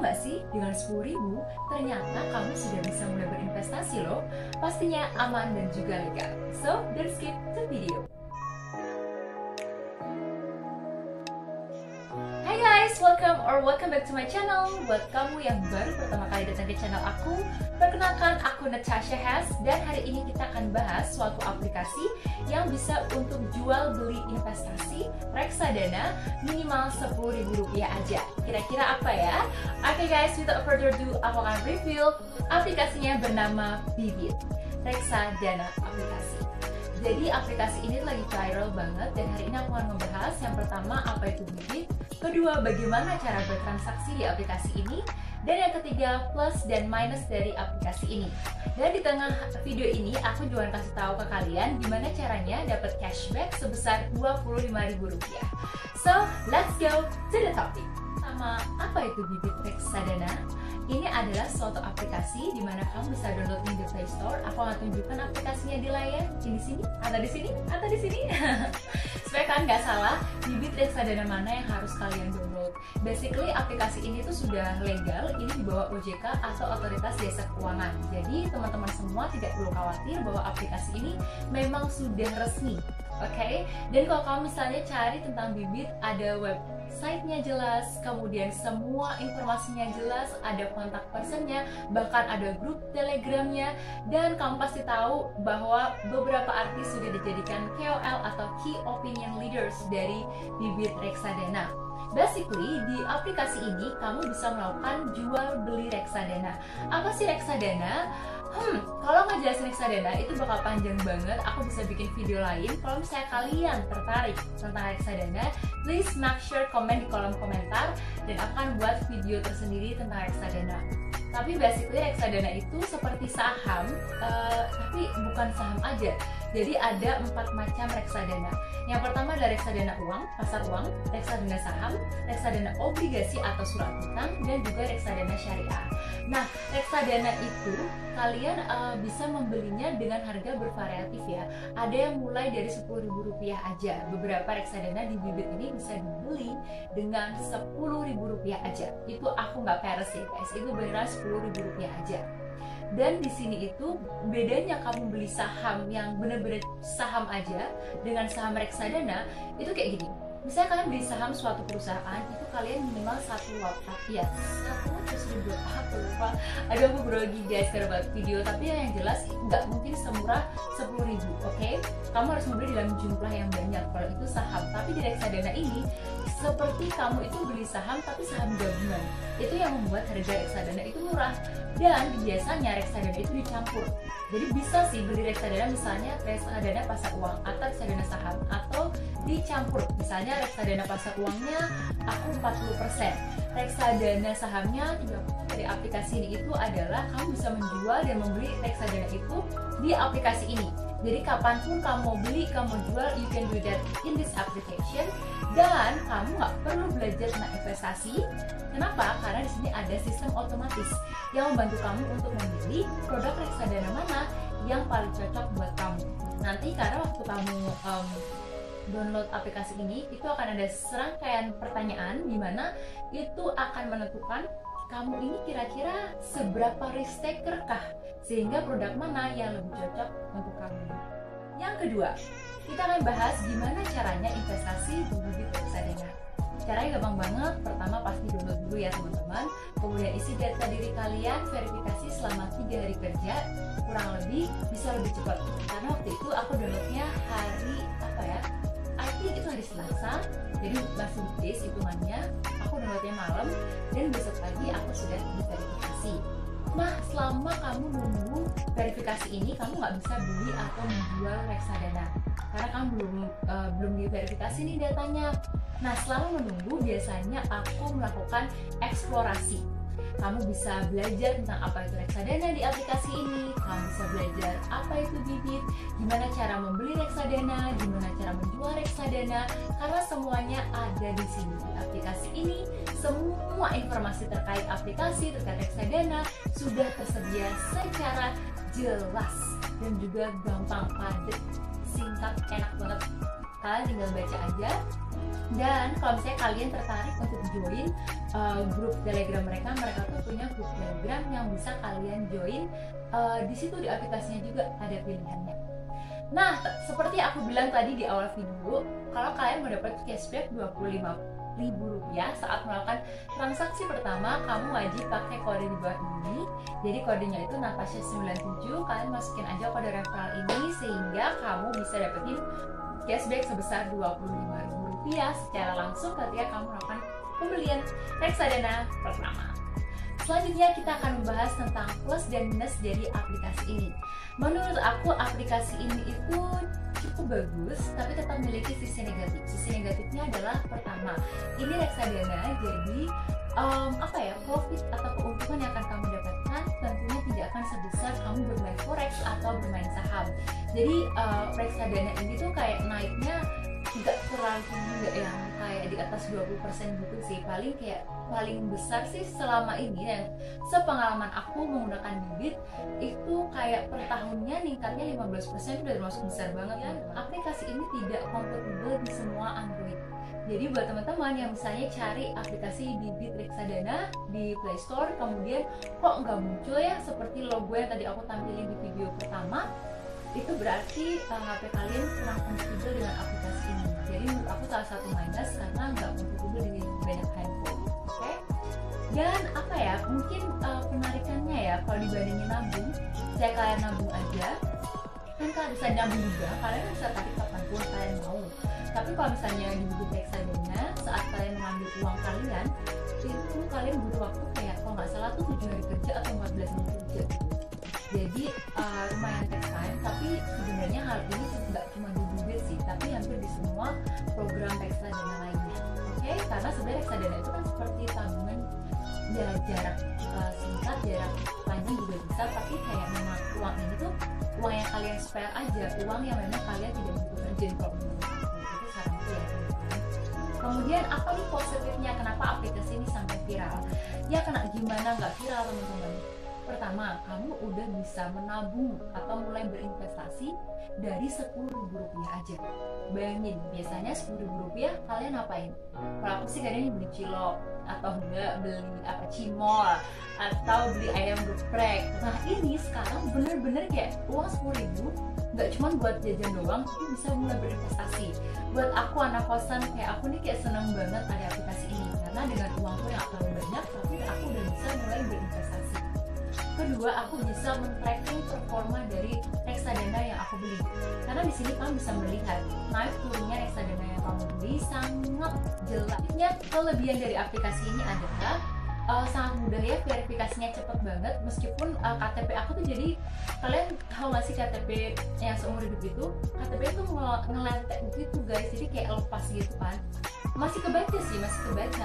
nggak sih, dengan 10.000 ternyata kamu sudah bisa mulai berinvestasi loh. Pastinya aman dan juga legal. So, don't skip the video. Hai guys, welcome back to my channel. Buat kamu yang baru pertama kali datang ke channel aku, perkenalkan aku Natasha Hes, dan hari ini kita akan bahas suatu aplikasi yang bisa untuk jual beli investasi reksadana minimal Rp10.000 aja. Kira-kira apa ya? Oke guys, without further ado, aku akan review aplikasinya bernama Bibit Reksadana aplikasi. Jadi aplikasi ini lagi viral banget, dan hari ini aku akan membahas yang pertama apa itu Bibit, kedua bagaimana cara bertransaksi di aplikasi ini, dan yang ketiga plus dan minus dari aplikasi ini. Dan di tengah video ini aku juga akan kasih tahu ke kalian gimana caranya dapat cashback sebesar Rp25.000. So let's go to the topic. Sama apa itu Bibit Reksadana? Ini adalah suatu aplikasi di mana kamu bisa download di Play Store. Aku akan tunjukkan aplikasinya di layar, di sini, atau di sini, atau di sini. Supaya kalian nggak salah, Bibit Reksadana mana yang harus kalian download. Basically, aplikasi ini tuh sudah legal, ini di bawah OJK atau Otoritas Jasa Keuangan. Jadi, teman-teman semua tidak perlu khawatir bahwa aplikasi ini memang sudah resmi. Oke, dan kalau kamu misalnya cari tentang Bibit, ada websitenya jelas, kemudian semua informasinya jelas, ada kontak personnya, bahkan ada grup telegramnya, dan kamu pasti tahu bahwa beberapa artis sudah dijadikan KOL atau Key Opinion Leaders dari Bibit Reksadana. Basically, di aplikasi ini kamu bisa melakukan jual beli reksadana. Apa sih reksadana? Kalau ngejelasin reksadana itu bakal panjang banget. Aku bisa bikin video lain. Kalau misalnya kalian tertarik tentang reksadana, please make sure komen di kolom komentar, dan aku akan buat video tersendiri tentang reksadana. Tapi basically reksadana itu seperti saham, tapi bukan saham aja. Jadi ada 4 macam reksadana. Yang pertama adalah reksadana uang, pasar uang, reksadana saham, reksadana obligasi atau surat utang, dan juga reksadana syariah. Nah, reksadana itu kalian bisa membelinya dengan harga bervariatif ya. Ada yang mulai dari Rp10.000 aja. Beberapa reksadana di Bibit ini bisa dibeli dengan Rp10.000 aja. Itu aku nggak peres ya guys, itu beneran Rp10.000 aja. Dan di sini itu bedanya kamu beli saham yang bener-bener saham aja dengan saham reksadana itu kayak gini. Misalnya kalian beli saham suatu perusahaan, itu kalian minimal 1 lot. Ya, 1 lot terus buat apa lupa. Aduh, aku grogi guys karena buat video. Tapi yang jelas nggak mungkin semurah 10.000, oke? Kamu harus membeli dalam jumlah yang banyak kalau itu saham. Tapi di reksadana ini seperti kamu itu beli saham tapi saham gabungan. Itu yang membuat harga reksadana itu murah. Dan biasanya reksadana itu dicampur. Jadi bisa sih beli reksadana misalnya reksadana pasar uang atau reksadana saham, atau dicampur. Misalnya reksadana pasar uangnya aku 40%, reksadana sahamnya 30%. Dari aplikasi ini itu adalah kamu bisa menjual dan membeli reksadana itu di aplikasi ini. Jadi kapanpun kamu mau beli, kamu jual, you can do that in this application. Dan kamu nggak perlu belajar tentang investasi. Kenapa? Karena di sini ada sistem otomatis yang membantu kamu untuk memilih produk reksadana mana yang paling cocok buat kamu. Nanti karena waktu kamu download aplikasi ini, itu akan ada serangkaian pertanyaan di mana itu akan menentukan kamu ini kira-kira seberapa risk taker kah, sehingga produk mana yang lebih cocok untuk kamu. Yang kedua, kita akan bahas gimana caranya investasi di Bibit Reksadana. Caranya gampang banget. Pertama pasti download dulu ya teman-teman. Kemudian isi data diri kalian, verifikasi selama 3 hari kerja, kurang lebih bisa lebih cepat. Karena waktu itu aku downloadnya hari apa ya? I think itu hari Selasa. Jadi masih weekdays hitungannya. Aku downloadnya malam, dan besok pagi aku sudah diverifikasi. Nah, selama kamu nunggu verifikasi ini, kamu nggak bisa beli atau menjual reksadana karena kamu belum diverifikasi nih datanya. Nah, selama menunggu biasanya aku melakukan eksplorasi. Kamu bisa belajar tentang apa itu reksadana di aplikasi ini. Kamu bisa belajar apa itu Bibit, gimana cara membeli reksadana, gimana cara menjual reksadana, karena semuanya ada di sini di aplikasi ini. Semua informasi terkait aplikasi, terkait reksadana sudah tersedia secara jelas dan juga gampang, padat, singkat, enak banget. kalian tinggal baca aja. Dan kalau misalnya kalian tertarik untuk join grup Telegram mereka tuh punya grup Telegram yang bisa kalian join. Di situ di aplikasinya juga ada pilihannya. Nah, seperti aku bilang tadi di awal video, kalau kalian mau dapat cashback Rp25.000 saat melakukan transaksi pertama, kamu wajib pakai kode di bawah ini. Jadi kodenya itu Natasha97. Kalian masukin aja kode referral ini sehingga kamu bisa dapetin cashback sebesar Rp25.000 secara langsung ketika kamu melakukan pembelian reksadana pertama. Selanjutnya kita akan membahas tentang plus dan minus dari aplikasi ini. Menurut aku aplikasi ini itu cukup bagus, tapi tetap memiliki sisi negatif. Sisi negatifnya adalah pertama, ini reksadana, jadi profit atau keuntungan yang akan kamu dapatkan tentunya tidak akan sebesar kamu bermain forex atau bermain saham. Jadi reksadana ini tuh kayak naiknya nggak terlalu tinggi, nggak yang kayak di atas 20% gitu sih. Paling besar sih selama ini yang sepengalaman aku menggunakan bibit itu kayak per tahunnya ningkatnya 15%, udah termasuk besar banget ya. Aplikasi ini tidak kompatibel di semua Android. Jadi buat teman-teman yang misalnya cari aplikasi bibit reksadana di Play Store, kemudian kok nggak muncul ya seperti logo yang tadi aku tampilin di video pertama, itu berarti HP kalian kurang kompatibel dengan aplikasi ini. Jadi menurut aku salah satu minus karena nggak kompatibel dengan banyak handphone. Oke? Dan mungkin penarikannya ya, kalau dibandingin nabung, saya kalian nabung aja, kan kalian bisa nabung juga, kalian bisa tarik kapanpun kalian mau. Tapi kalau misalnya di bibit reksadana, saat kalian mengambil uang kalian, itu kalian butuh waktu kayak kalau nggak salah tuh 7 hari kerja atau 14 hari kerja. Jadi lumayan take time, tapi sebenarnya hal ini nggak cuma di bibit sih, tapi hampir di semua program reksadana lainnya. Oke? Karena sebenarnya reksadana itu kan seperti tabungan ya, jarak singkat, jarak panjang juga bisa, tapi kayak memang uang ini tuh uang yang kalian spare aja, uang yang memang kalian tidak butuhkan. Jadi kalau menurut aku itu saranku ya. Kemudian apa nih positifnya, kenapa aplikasi ini sampai viral? Ya gimana nggak viral teman-teman? Pertama, kamu udah bisa menabung atau mulai berinvestasi dari Rp10.000 aja. Bayangin, biasanya Rp10.000 kalian ngapain? Kalau aku sih kadang beli cilok, atau enggak beli cimol, atau beli ayam geprek. Nah ini sekarang bener-bener kayak uang Rp10.000 nggak cuma buat jajan doang, tapi bisa mulai berinvestasi. Buat aku anak kosan kayak aku nih kayak seneng banget ada aplikasi ini, karena dengan uangku yang akan banyak, tapi aku udah bisa mulai berinvestasi. Kedua, aku bisa men-tracking performa dari reksadana yang aku beli. Karena di sini kamu bisa melihat naik turunnya reksadana yang kamu beli sangat jelas. Kelebihan dari aplikasi ini adalah sangat mudah ya, verifikasinya cepet banget. Meskipun KTP aku tuh, jadi kalian tahu gak sih KTP yang seumur hidup itu, KTP itu ngelentek gitu guys, jadi kayak lepas gitu kan. Masih kebaca,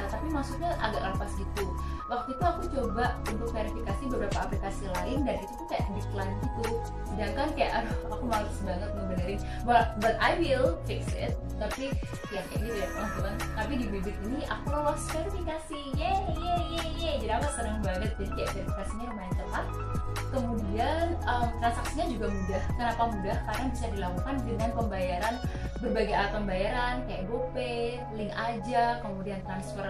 tapi maksudnya agak lepas gitu. Waktu itu aku coba untuk verifikasi beberapa aplikasi lain dan itu tuh kayak decline gitu. Sedangkan kayak aku males banget ngebenerin, but I will fix it. Tapi ya kayak gitu ya teman-teman. Tapi di bibit ini aku lolos verifikasi, yeay. Jadi aku seneng banget, jadi kayak verifikasinya lumayan cepat. Kemudian transaksinya juga mudah. Kenapa mudah? Karena bisa dilakukan dengan pembayaran, berbagai alat pembayaran kayak GoPay, link aja, kemudian transfer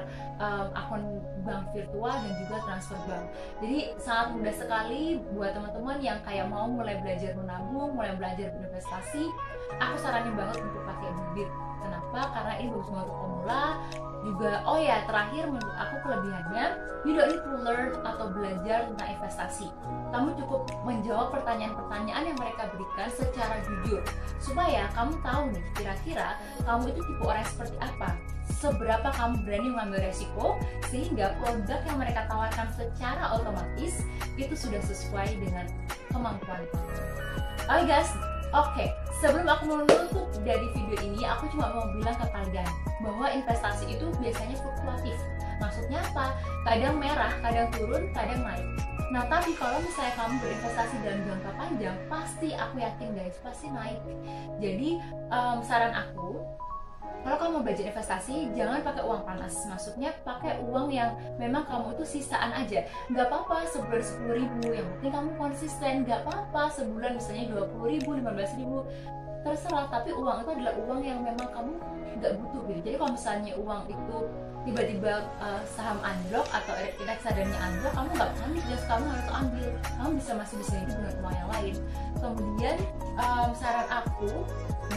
akun bank virtual dan juga transfer bank. Jadi sangat mudah sekali buat teman-teman yang kayak mau mulai belajar menabung, mulai belajar berinvestasi. Aku saranin banget untuk pakai bibit. Kenapa? Karena ini bagus banget untuk pemula. Juga, oh ya, terakhir menurut aku kelebihannya, you don't need to learn atau belajar tentang investasi. Kamu cukup menjawab pertanyaan-pertanyaan yang mereka berikan secara jujur, supaya kamu tahu nih kira-kira kamu itu tipe orang seperti apa, seberapa kamu berani mengambil resiko, sehingga produk yang mereka tawarkan secara otomatis itu sudah sesuai dengan kemampuan kamu. Oke guys, oke, sebelum aku menutup dari video ini, aku cuma mau bilang ke kalian bahwa investasi itu biasanya fluktuatif. Maksudnya apa? Kadang merah, kadang turun, kadang naik. Nah, tapi kalau misalnya kamu berinvestasi dalam jangka panjang, pasti aku yakin guys, pasti naik. Jadi, saran aku, kalau kamu mau belajar investasi, jangan pakai uang panas. Maksudnya pakai uang yang memang kamu itu sisaan aja. Nggak apa-apa sebulan 10.000, yang penting kamu konsisten. Nggak apa-apa sebulan misalnya 20.000, 15.000. terserah, tapi uang itu adalah uang yang memang kamu nggak butuh gitu. Jadi kalau misalnya uang itu tiba-tiba saham anjlok atau reksadanya anjlok, kamu nggak panik, just kamu harus ambil, kamu masih bisa hidup dengan uang yang lain. Kemudian saran aku,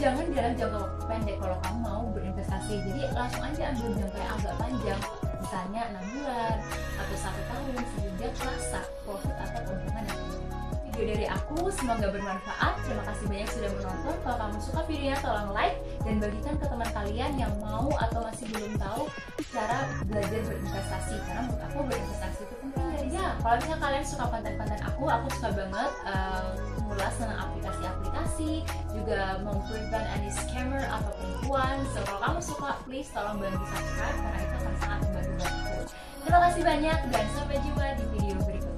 jangan dalam jangka waktu pendek kalau kamu mau berinvestasi. Jadi langsung aja ambil jangka yang agak panjang, misalnya 6 bulan atau 1 tahun, sehingga terasa profit atau keuntungan yang tinggi. Video dari aku semoga bermanfaat. Terima kasih banyak sudah menonton. Kalau kamu suka videonya, tolong like dan bagikan ke teman kalian yang mau atau masih belum tahu cara belajar berinvestasi, karena menurut aku berinvestasi itu penting. Ya, kalau misalnya kalian suka konten-konten aku suka banget mengulas tentang aplikasi-aplikasi, juga memprevent any scammer atau penipuan. So kalau kamu suka, please tolong bantu subscribe karena itu akan sangat membantu aku. Terima kasih banyak dan sampai jumpa di video berikutnya.